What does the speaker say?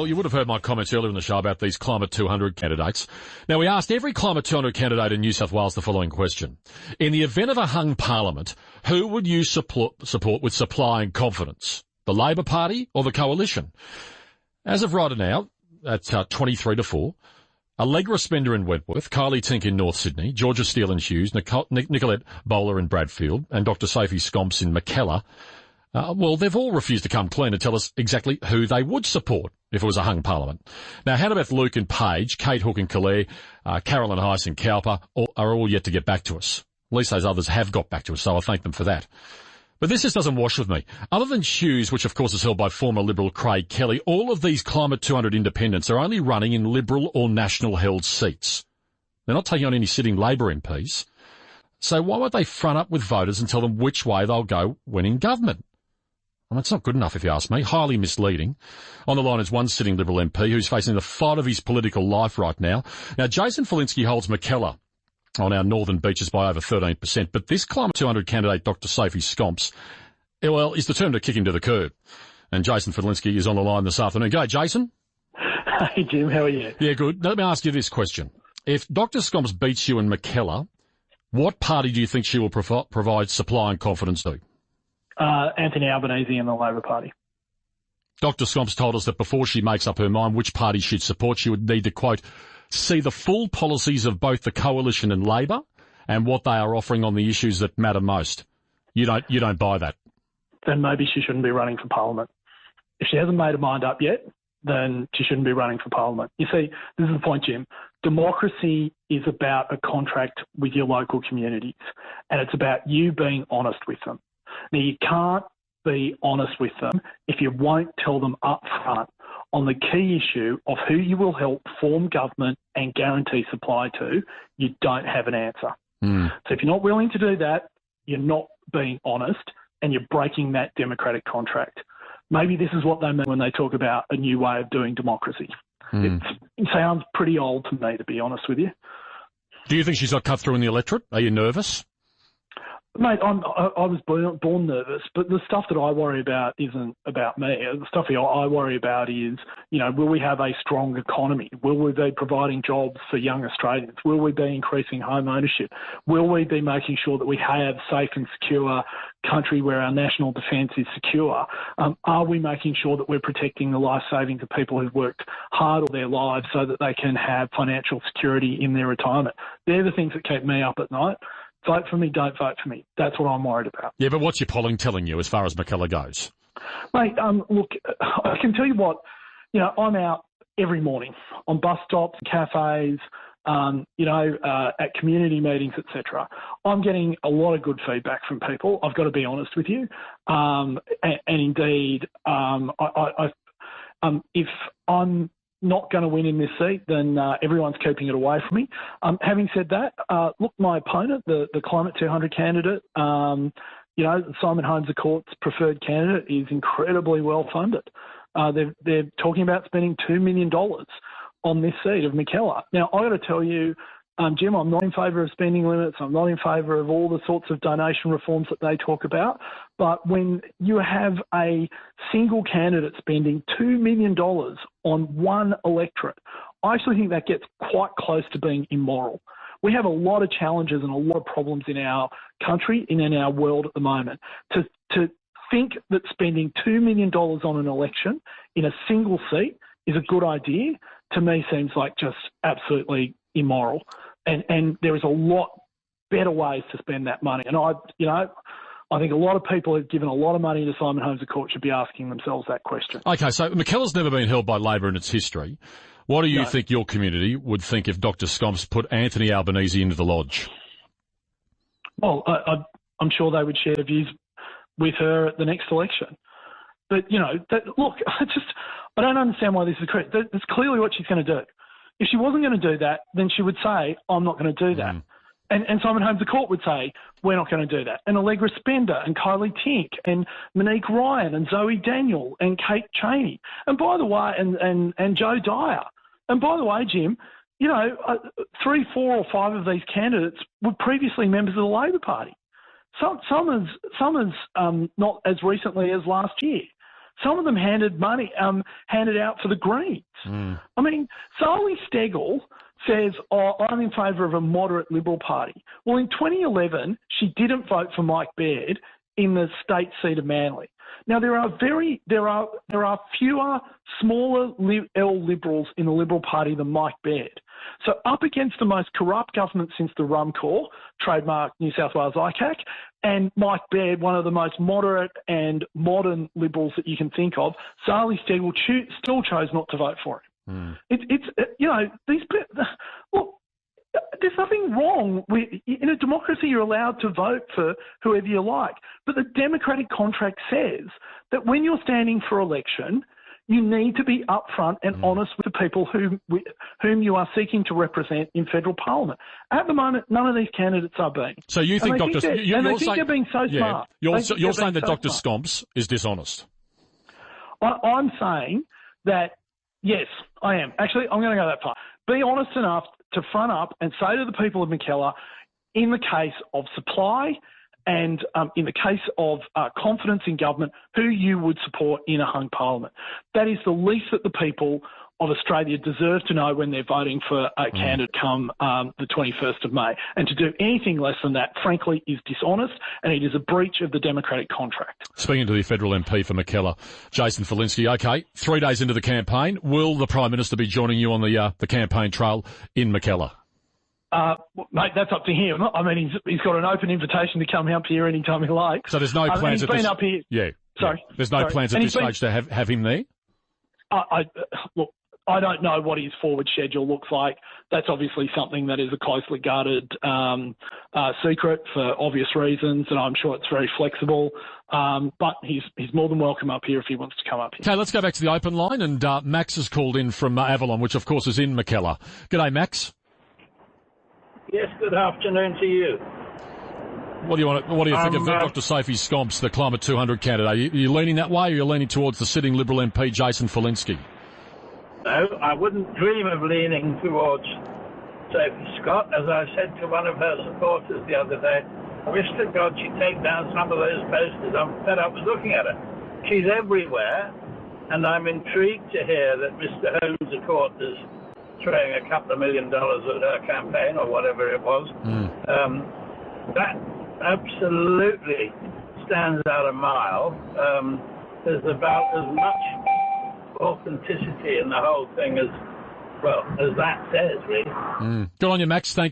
Well, you would have heard my comments earlier in the show about these Climate 200 candidates. Now, we asked every Climate 200 candidate in New South Wales the following question. In the event of a hung parliament, who would you support with supplying confidence? The Labor Party or the Coalition? As of right now, at 23 to 4, Allegra Spender in Wentworth, Kylie Tink in North Sydney, Georgia Steele in Hughes, Nicolette Bowler in Bradfield, and Dr. Sophie Scomps in Mackellar. Well, they've all refused to come clean and tell us exactly who they would support if it was a hung parliament. Now, Hannibeth Luke and Page, Kate Hook and Calais, Carolyn Heiss and Cowper are all yet to get back to us. At least those others have got back to us, so I thank them for that. But this just doesn't wash with me. Other than Hughes, which of course is held by former Liberal Craig Kelly, all of these Climate 200 independents are only running in Liberal or National-held seats. They're not taking on any sitting Labor MPs. So why won't they front up with voters and tell them which way they'll go when in government? Well, it's not good enough, if you ask me. Highly misleading. On the line is one sitting Liberal MP who's facing the fight of his political life right now. Now, Jason Falinski holds Mackellar on our northern beaches by over 13%, but this Climate 200 candidate, Dr. Sophie Scomps, well, is determined to kick him to the curb. And Jason Falinski is on the line this afternoon. G'day, Jason. Hey, Jim. How are you? Yeah, good. Let me ask you this question. If Dr. Scomps beats you in Mackellar, what party do you think she will provide supply and confidence to? Anthony Albanese and the Labor Party. Dr. Scomps told us that before she makes up her mind which party she'd support, she would need to, quote, see the full policies of both the Coalition and Labor and what they are offering on the issues that matter most. You don't buy that. Then maybe she shouldn't be running for Parliament. If she hasn't made her mind up yet, then she shouldn't be running for Parliament. You see, this is the point, Jim. Democracy is about a contract with your local communities, and it's about you being honest with them. Now, you can't be honest with them if you won't tell them up front on the key issue of who you will help form government and guarantee supply to. You don't have an answer. So if you're not willing to do that, you're not being honest and you're breaking that democratic contract. Maybe this is what they mean when they talk about a new way of doing democracy. It sounds pretty old to me, to be honest with you. Do you think she's got cut through in the electorate? Are you nervous? Mate, I was born nervous, but the stuff that I worry about isn't about me. The stuff I worry about is, will we have a strong economy? Will we be providing jobs for young Australians? Will we be increasing home ownership? Will we be making sure that we have safe and secure country where our national defence is secure? Are we making sure that we're protecting the life savings of people who've worked hard all their lives so that they can have financial security in their retirement? They're the things that keep me up at night. Vote for me, don't vote for me. That's what I'm worried about. Yeah, but what's your polling telling you as far as Mackellar goes? Mate, look, I can tell you what, I'm out every morning on bus stops, cafes, at community meetings, etc. I'm getting a lot of good feedback from people. I've got to be honest with you. And indeed, if I'm not going to win in this seat, then everyone's keeping it away from me. Having said that, look, my opponent, the Climate 200 candidate, Simon Holmes à Court's preferred candidate, is incredibly well funded. They're talking about spending $2 million on this seat of Mackellar. Now, I got to tell you, Jim, I'm not in favour of spending limits. I'm not in favour of all the sorts of donation reforms that they talk about. But when you have a single candidate spending $2 million on one electorate, I actually think that gets quite close to being immoral. We have a lot of challenges and a lot of problems in our country and in our world at the moment. To think that spending $2 million on an election in a single seat is a good idea, to me seems like just absolutely immoral. And there is a lot better ways to spend that money. And I think a lot of people who've given a lot of money to Simon Holmes à Court should be asking themselves that question. Okay, so Mackellar's never been held by Labor in its history. What do you think your community would think if Dr. Scomps put Anthony Albanese into the lodge? Well, I'm sure they would share views with her at the next election. But, look, I don't understand why this is correct. That's clearly what she's going to do. If she wasn't going to do that, then she would say, I'm not going to do that. And Simon Holmes à Court would say, we're not going to do that. And Allegra Spender and Kylie Tink and Monique Ryan and Zoe Daniel and Kate Cheney. And by the way, and Joe Dyer. And by the way, Jim, 3, 4 or 5 of these candidates were previously members of the Labor Party. Some as not as recently as last year. Some of them handed out for the Greens. Mm. I mean, Sally Steggall says, I'm in favour of a moderate Liberal Party. Well, in 2011, she didn't vote for Mike Baird in the state seat of Manly. Now, there are fewer smaller L Liberals in the Liberal Party than Mike Baird. So up against the most corrupt government since the Rum Corps, trademark New South Wales ICAC, and Mike Baird, one of the most moderate and modern Liberals that you can think of, Sally Steggall still chose not to vote for him. Look, there's nothing wrong with, in a democracy, you're allowed to vote for whoever you like. But the democratic contract says that when you're standing for election, you need to be upfront and honest with the people whom you are seeking to represent in federal parliament. At the moment, none of these candidates are being. So you think they're being so smart. You're saying that Dr. Scomps is dishonest? I'm saying that, yes, I am. Actually, I'm going to go that far. Be honest enough to front up and say to the people of Mackellar, in the case of supply and in the case of confidence in government, who you would support in a hung parliament. That is the least that the people of Australia deserve to know when they're voting for a candidate come the 21st of May. And to do anything less than that, frankly, is dishonest, and it is a breach of the democratic contract. Speaking to the federal MP for Mackellar, Jason Falinski. Okay, 3 days into the campaign, will the Prime Minister be joining you on the campaign trail in Mackellar? Mate, that's up to him. I mean, he's got an open invitation to come up here anytime he likes. So there's no plans at this... up here. Yeah. Sorry. There's no plans at this stage to have him there? Look, I don't know what his forward schedule looks like. That's obviously something that is a closely guarded secret for obvious reasons, and I'm sure it's very flexible. But he's more than welcome up here if he wants to come up here. Okay, let's go back to the open line, and Max has called in from Avalon, which of course is in Mackellar. G'day, Max. Yes, good afternoon to you. What do you think of Dr. Sophie Scomps, the Climate 200 candidate? Are you leaning that way, or are you leaning towards the sitting Liberal MP, Jason Falinski? No, I wouldn't dream of leaning towards Sophie Scott. As I said to one of her supporters the other day, I wish to God she'd take down some of those posters. I'm fed up with looking at her. She's everywhere, and I'm intrigued to hear that Mr. Holmes of Court is throwing a couple of $1 million at her campaign, or whatever it was. That absolutely stands out a mile. There's about as much authenticity in the whole thing as that says, really. Good on you, Max. Thank